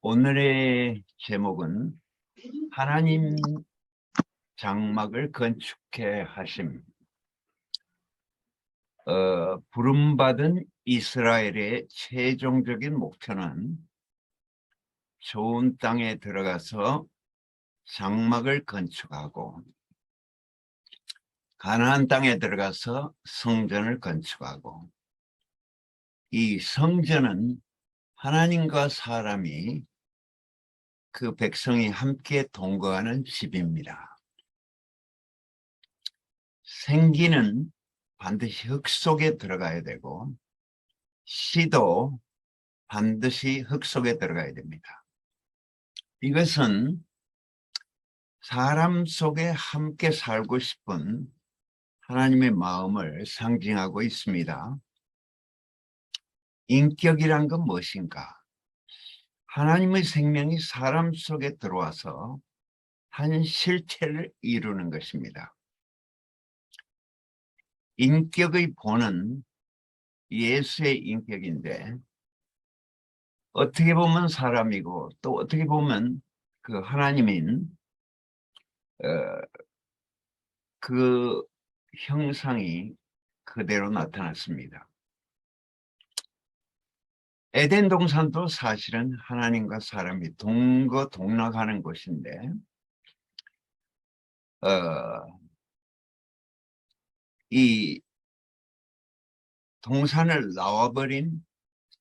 오늘의 제목은 하나님 장막을 건축해 하심. 부름받은 이스라엘의 최종적인 목표는 좋은 땅에 들어가서 장막을 건축하고 가나안 땅에 들어가서 성전을 건축하고, 이 성전은 하나님과 사람이, 그 백성이 함께 동거하는 집입니다. 생기는 반드시 흙 속에 들어가야 되고 씨도 반드시 흙 속에 들어가야 됩니다. 이것은 사람 속에 함께 살고 싶은 하나님의 마음을 상징하고 있습니다. 인격이란 건 무엇인가? 하나님의 생명이 사람 속에 들어와서 한 실체를 이루는 것입니다. 인격의 본은 예수의 인격인데, 어떻게 보면 사람이고 또 어떻게 보면 그 하나님인 그 형상이 그대로 나타났습니다. 에덴 동산도 사실은 하나님과 사람이 동거동락하는 곳인데, 이 동산을 나와버린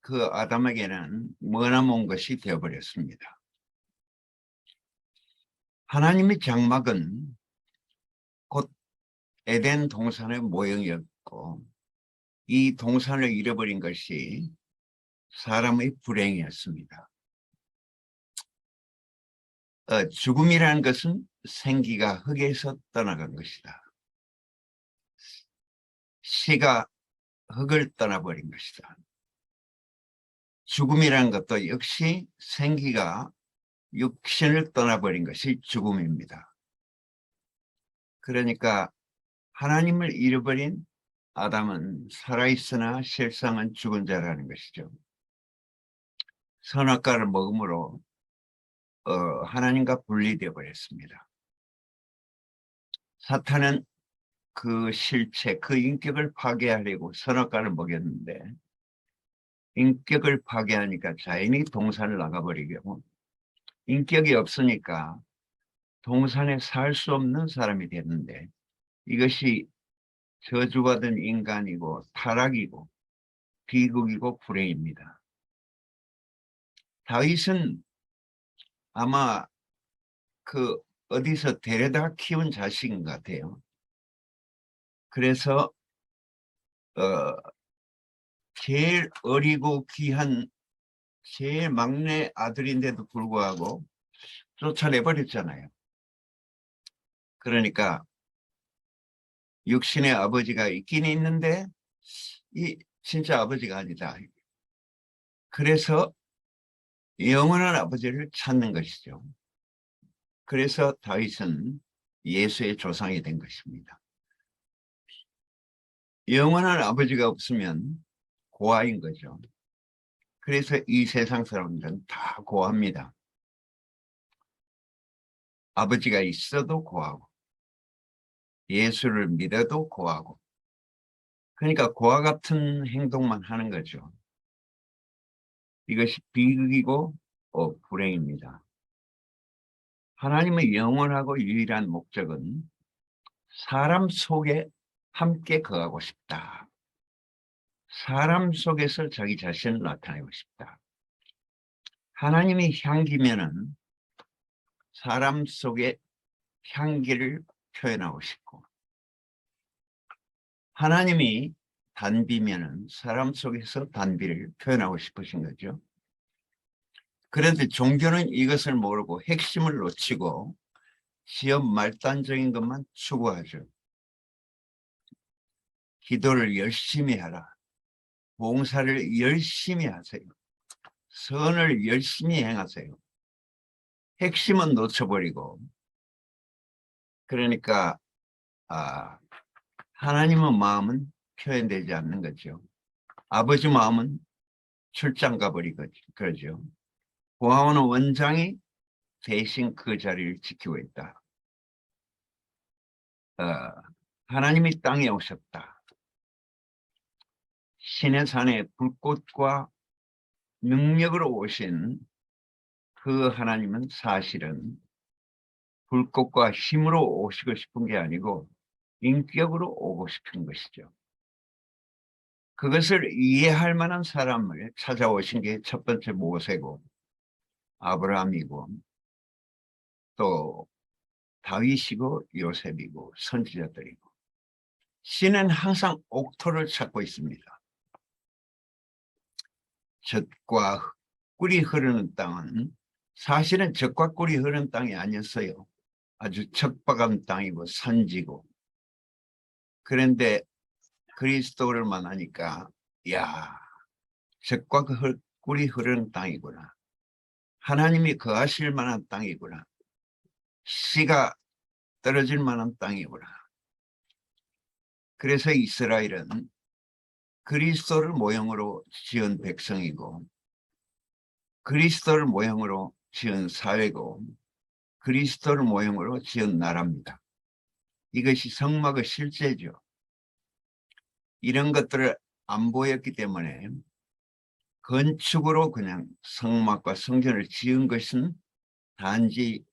그 아담에게는 머나먼 것이 되어버렸습니다. 하나님의 장막은 곧 에덴 동산의 모형이었고, 이 동산을 잃어버린 것이 사람의 불행이었습니다. 죽음이라는 것은 생기가 흙에서 떠나간 것이다. 씨가 흙을 떠나버린 것이다. 죽음이라는 것도 역시 생기가 육신을 떠나버린 것이 죽음입니다. 그러니까 하나님을 잃어버린 아담은 살아있으나 실상은 죽은 자라는 것이죠. 선악과를 먹음으로 하나님과 분리되어 버렸습니다. 사탄은 그 실체, 그 인격을 파괴하려고 선악과를 먹였는데, 인격을 파괴하니까 자연히 동산을 나가버리고, 인격이 없으니까 동산에 살 수 없는 사람이 됐는데, 이것이 저주받은 인간이고 타락이고 비극이고 불행입니다. 다윗은 아마 그 어디서 데려다 키운 자식인 것 같아요. 그래서 제일 어리고 귀한 제일 막내 아들인데도 불구하고 쫓아내버렸잖아요. 그러니까 육신의 아버지가 있긴 있는데 이 진짜 아버지가 아니다. 그래서 영원한 아버지를 찾는 것이죠. 그래서 다윗은 예수의 조상이 된 것입니다. 영원한 아버지가 없으면 고아인 거죠. 그래서 이 세상 사람들은 다 고아입니다. 아버지가 있어도 고아고, 예수를 믿어도 고아고, 그러니까 고아 같은 행동만 하는 거죠. 이것이 비극이고 불행입니다. 하나님의 영원하고 유일한 목적은 사람 속에 함께 거하고 싶다. 사람 속에서 자기 자신을 나타내고 싶다. 하나님이 향기면은 사람 속에 향기를 표현하고 싶고, 하나님이 단비면은 사람 속에서 단비를 표현하고 싶으신 거죠. 그런데 종교는 이것을 모르고 핵심을 놓치고 시험 말단적인 것만 추구하죠. 기도를 열심히 하라. 봉사를 열심히 하세요. 선을 열심히 행하세요. 핵심은 놓쳐버리고, 그러니까 하나님의 마음은 표현되지 않는 거죠. 아버지 마음은 출장 가버리고 그러죠. 고아원 원장이 대신 그 자리를 지키고 있다. 하나님이 땅에 오셨다. 신의 산에 불꽃과 능력으로 오신 그 하나님은 사실은 불꽃과 힘으로 오시고 싶은 게 아니고 인격으로 오고 싶은 것이죠. 그것을 이해할 만한 사람을 찾아오신 게 첫 번째 모세고 아브라함이고 또 다윗이고 요셉이고 선지자들이고, 신은 항상 옥토를 찾고 있습니다. 젖과 꿀이 흐르는 땅은 사실은 젖과 꿀이 흐르는 땅이 아니었어요. 아주 척박한 땅이고 산지고. 그런데 그리스도를 만나니까 야, 젖과 꿀이 흐르는 땅이구나. 하나님이 거하실 만한 땅이구나. 씨가 떨어질 만한 땅이구나. 그래서 이스라엘은 그리스도를 모형으로 지은 백성이고 그리스도를 모형으로 지은 사회고 그리스도를 모형으로 지은 나라입니다. 이것이 성막의 실제죠. 이런 것들을 안 보였기 때문에 건축으로 그냥 성막과 성전을 지은 것은 단지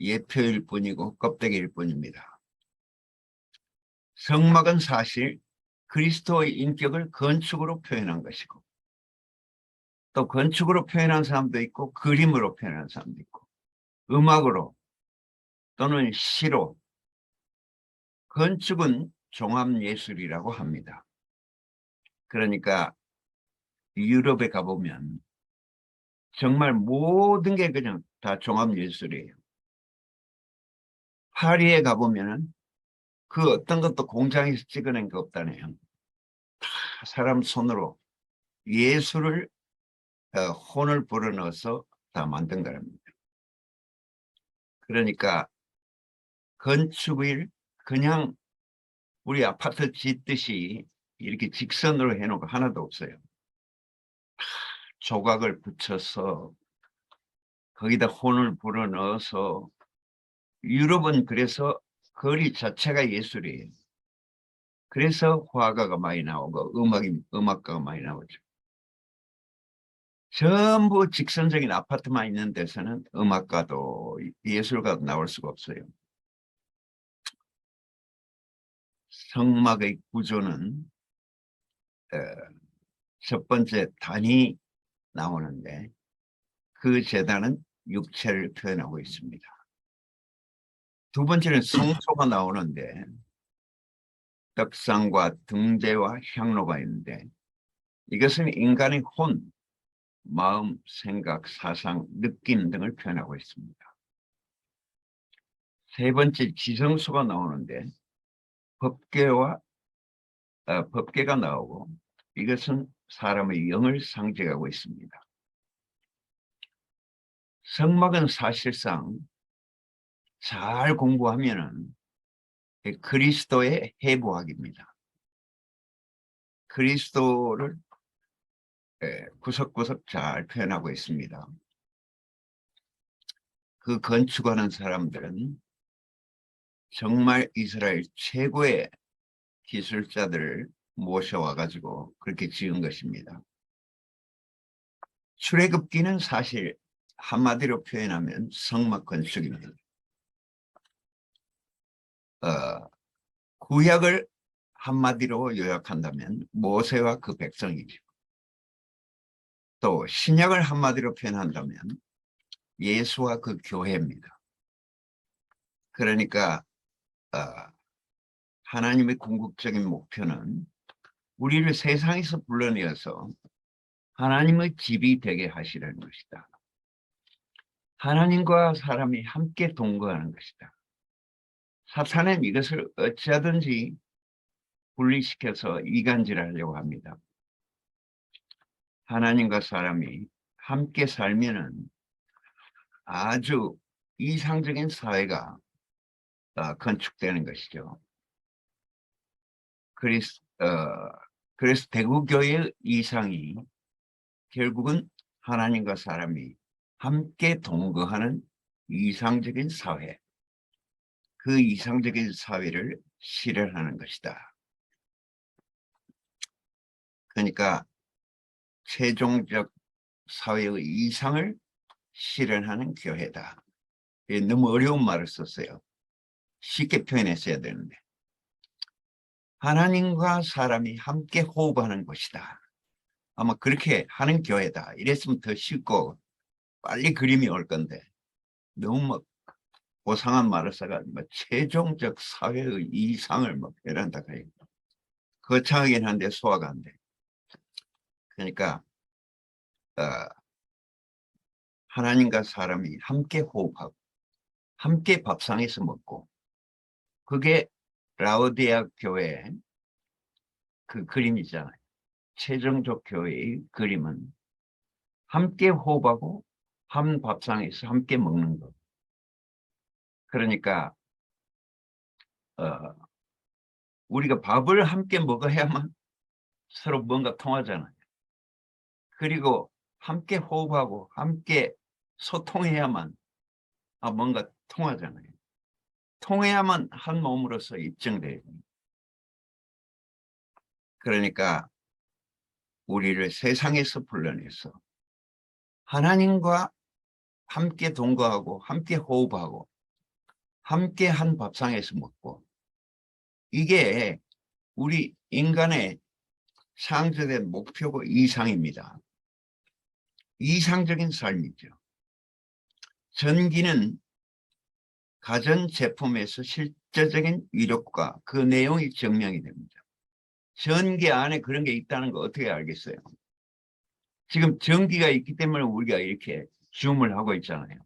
예표일 뿐이고 껍데기일 뿐입니다. 성막은 사실 그리스도의 인격을 건축으로 표현한 것이고 또 건축으로 표현한 사람도 있고 그림으로 표현한 사람도 있고 음악으로 또는 시로. 건축은 종합예술이라고 합니다. 그러니까 유럽에 가보면 정말 모든 게 그냥 다 종합예술이에요. 파리에 가보면 그 어떤 것도 공장에서 찍어낸 게 없다네요. 다 사람 손으로 예술을 혼을 불어넣어서 다 만든 거랍니다. 그러니까 건축을 그냥 우리 아파트 짓듯이 이렇게 직선으로 해놓은 거 하나도 없어요. 조각을 붙여서 거기다 혼을 불어넣어서. 유럽은 그래서 거리 자체가 예술이에요. 그래서 화가가 많이 나오고 음악가가 많이 나오죠. 전부 직선적인 아파트만 있는 데서는 음악가도 예술가도 나올 수가 없어요. 성막의 구조는 첫 번째 단이 나오는데 그 제단은 육체를 표현하고 있습니다. 두 번째는 성소가 나오는데 떡상과 등대와 향로가 있는데 이것은 인간의 혼, 마음, 생각, 사상, 느낌 등을 표현하고 있습니다. 세 번째 지성소가 나오는데 법궤가 나오고 이것은 사람의 영을 상징하고 있습니다. 성막은 사실상 잘 공부하면은 그리스도의 해부학입니다. 그리스도를 구석구석 잘 표현하고 있습니다. 그 건축하는 사람들은 정말 이스라엘 최고의 기술자들을 모셔와 가지고 그렇게 지은 것입니다. 출애굽기는 사실 한마디로 표현하면 성막 건축입니다. 구약을 한마디로 요약한다면 모세와 그 백성이죠. 또 신약을 한마디로 표현한다면 예수와 그 교회입니다. 그러니까 하나님의 궁극적인 목표는 우리를 세상에서 불러내어서 하나님의 집이 되게 하시려는 것이다. 하나님과 사람이 함께 동거하는 것이다. 사탄은 이것을 어찌하든지 분리시켜서 이간질하려고 합니다. 하나님과 사람이 함께 살면은 아주 이상적인 사회가 건축되는 것이죠. 그래서 대구교회의 이상이 결국은 하나님과 사람이 함께 동거하는 이상적인 사회, 그 이상적인 사회를 실현하는 것이다. 그러니까 최종적 사회의 이상을 실현하는 교회다. 너무 어려운 말을 썼어요. 쉽게 표현했어야 되는데. 하나님과 사람이 함께 호흡하는 것이다. 아마 그렇게 하는 교회다. 이랬으면 더 쉽고 빨리 그림이 올 건데 너무 막 고상한 말을 써가지고 최종적 사회의 이상을 막 표현한다. 거창하긴 한데 소화가 안 돼. 그러니까 하나님과 사람이 함께 호흡하고 함께 밥상에서 먹고, 그게 라오디아 교회의 그 그림이잖아요. 최종적 교회의 그림은 함께 호흡하고 한 밥상에서 함께 먹는 것. 그러니까 우리가 밥을 함께 먹어야만 서로 뭔가 통하잖아요. 그리고 함께 호흡하고 함께 소통해야만 뭔가 통하잖아요. 통해야만 한 몸으로서 입증돼요. 그러니까 우리를 세상에서 불러내서 하나님과 함께 동거하고 함께 호흡하고 함께 한 밥상에서 먹고, 이게 우리 인간의 창조된 목표고 이상입니다. 이상적인 삶이죠. 전기는 가전제품에서 실제적인 위력과 그 내용이 증명이 됩니다. 전기 안에 그런 게 있다는 거 어떻게 알겠어요? 지금 전기가 있기 때문에 우리가 이렇게 줌을 하고 있잖아요.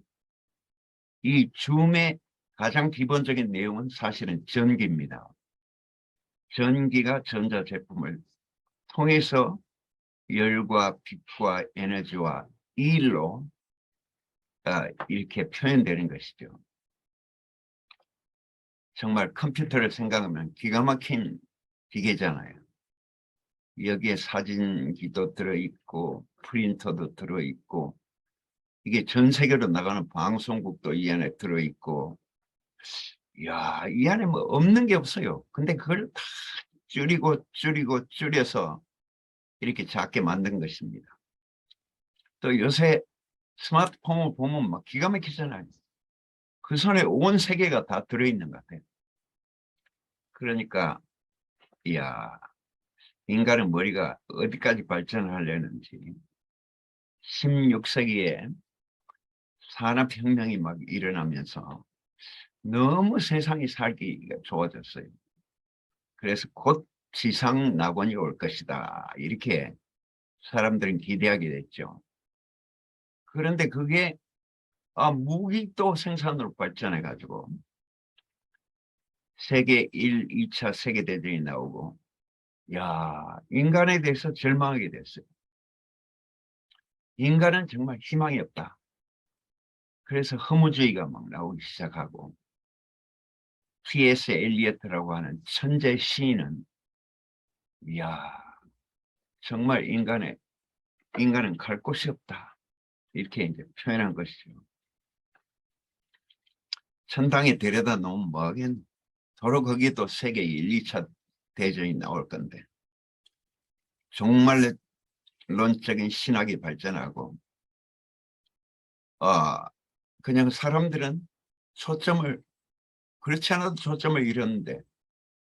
이 줌의 가장 기본적인 내용은 사실은 전기입니다. 전기가 전자제품을 통해서 열과 빛과 에너지와 일로 이렇게 표현되는 것이죠. 정말 컴퓨터를 생각하면 기가 막힌 기계잖아요. 여기에 사진기도 들어있고 프린터도 들어있고, 이게 전 세계로 나가는 방송국도 이 안에 들어있고, 이야, 이 안에 뭐 없는 게 없어요. 근데 그걸 다 줄여서 이렇게 작게 만든 것입니다. 또 요새 스마트폰을 보면 막 기가 막히잖아요. 그 손에 온 세계가 다 들어있는 것 같아요. 그러니까 이야, 인간의 머리가 어디까지 발전하려는지, 16세기에 산업혁명이 막 일어나면서 너무 세상이 살기가 좋아졌어요. 그래서 곧 지상 낙원이 올 것이다, 이렇게 사람들은 기대하게 됐죠. 그런데 그게 무기도 생산으로 발전해가지고 세계 1, 2차 세계대전이 나오고, 야, 인간에 대해서 절망하게 됐어요. 인간은 정말 희망이 없다. 그래서 허무주의가 막 나오기 시작하고, T.S. 엘리어트라고 하는 천재 시인은 이야, 정말 인간은 갈 곳이 없다, 이렇게 이제 표현한 것이죠. 천당에 데려다 놓으면 뭐하겠노. 도로 거기에도 세계 1, 2차 대전이 나올 건데, 종말론적인 신학이 발전하고 그냥 사람들은 초점을, 그렇지 않아도 초점을 잃었는데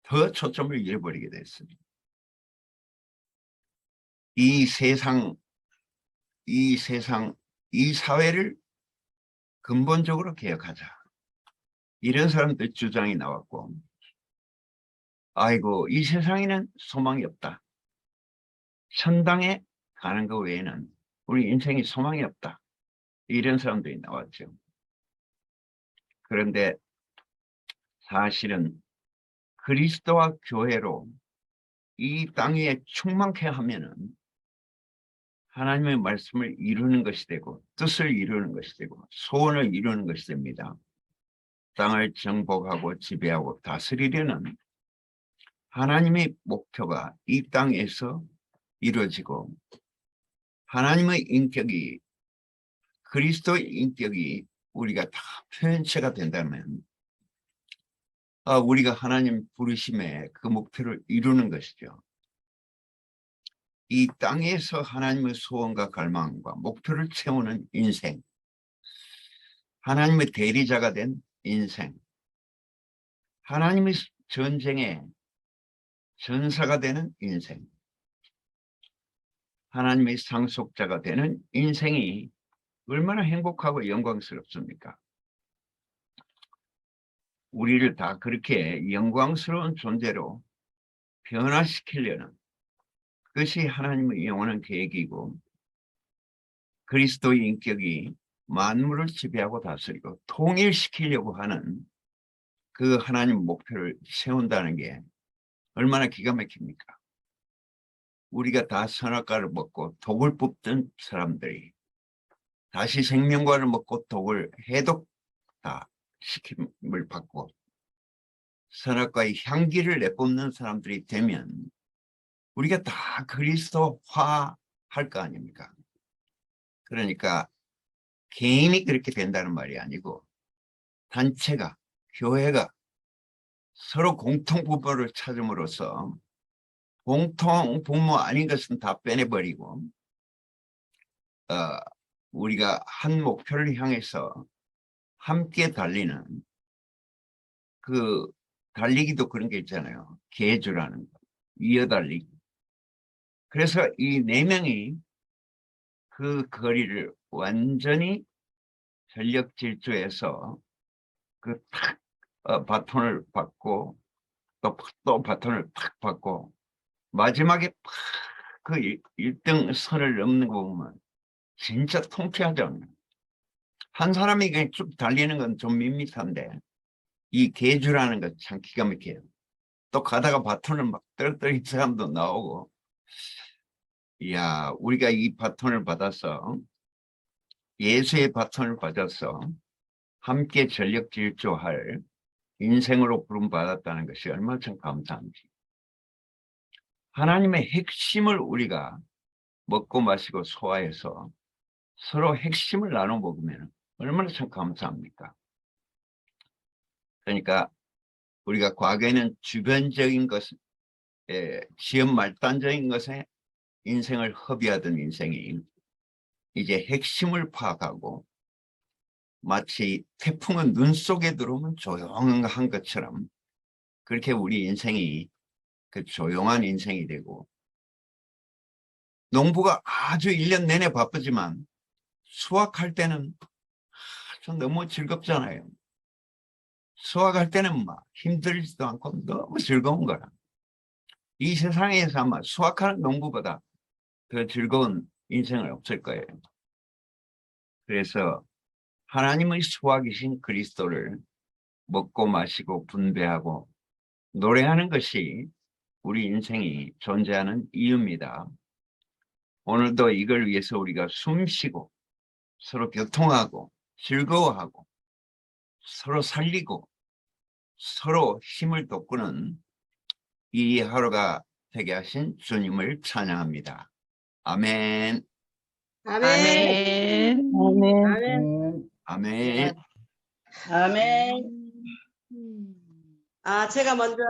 더 초점을 잃어버리게 됐습니다. 이 세상, 이 사회를 근본적으로 개혁하자, 이런 사람들 주장이 나왔고, 아이고, 이 세상에는 소망이 없다. 천당에 가는 것 외에는 우리 인생에 소망이 없다. 이런 사람들이 나왔죠. 그런데 사실은 그리스도와 교회로 이 땅에 충만케 하면은 하나님의 말씀을 이루는 것이 되고, 뜻을 이루는 것이 되고, 소원을 이루는 것이 됩니다. 땅을 정복하고 지배하고 다스리려는 하나님의 목표가 이 땅에서 이루어지고, 하나님의 인격이 그리스도의 인격이 우리가 다 표현체가 된다면 우리가 하나님 부르심의 그 목표를 이루는 것이죠. 이 땅에서 하나님의 소원과 갈망과 목표를 채우는 인생, 하나님의 대리자가 된 인생, 하나님의 전쟁의 전사가 되는 인생, 하나님의 상속자가 되는 인생이 얼마나 행복하고 영광스럽습니까? 우리를 다 그렇게 영광스러운 존재로 변화시키려는 그것이 하나님의 영원한 계획이고, 그리스도의 인격이 만물을 지배하고 다스리고 통일시키려고 하는 그 하나님 목표를 세운다는 게 얼마나 기가 막힙니까? 우리가 다 선악과를 먹고 독을 뽑던 사람들이 다시 생명과를 먹고 독을 해독 다 시킴을 받고 선악과의 향기를 내뿜는 사람들이 되면 우리가 다 그리스도화 할 거 아닙니까? 그러니까 개인이 그렇게 된다는 말이 아니고 단체가, 교회가 서로 공통분모를 찾음으로써 공통분모 아닌 것은 다 빼내버리고 우리가 한 목표를 향해서 함께 달리는 그 달리기도 그런 게 있잖아요. 계주라는 거, 이어달리기. 그래서 이 4명이 그 거리를 완전히 전력 질주해서 그 탁 바톤을 받고 또 바톤을 탁 받고 마지막에 그 1등 선을 넘는 거 보면 진짜 통쾌하죠. 한 사람이 그냥 쭉 달리는 건 좀 밋밋한데 이 계주라는 거 참 기가 막혀요. 또 가다가 바톤을 막 떨어뜨린 사람도 나오고, 이야, 우리가 이 바톤을 받아서 예수의 바톤을 받아서 함께 전력 질주할 인생으로 부름받았다는 것이 얼마나 참 감사한지. 하나님의 핵심을 우리가 먹고 마시고 소화해서 서로 핵심을 나눠 먹으면 얼마나 참 감사합니까? 그러니까 우리가 과거에는 주변적인 것에, 지연 말단적인 것에 인생을 허비하던 인생이 이제 핵심을 파악하고 마치 태풍은 눈 속에 들어오면 조용한 것처럼 그렇게 우리 인생이 그 조용한 인생이 되고, 농부가 아주 1년 내내 바쁘지만 수확할 때는 아주 너무 즐겁잖아요. 수확할 때는 막 힘들지도 않고 너무 즐거운 거라. 이 세상에서 아마 수확하는 농부보다 더 즐거운 인생은 없을 거예요. 그래서 하나님의 수확이신 그리스도를 먹고 마시고 분배하고 노래하는 것이 우리 인생이 존재하는 이유입니다. 오늘도 이걸 위해서 우리가 숨쉬고 서로 교통하고 즐거워하고 서로 살리고 서로 힘을 돋구는 이 하루가 되게 하신 주님을 찬양합니다. 아멘. 아멘. 아멘. 아멘. 아멘. 아멘. 제가 먼저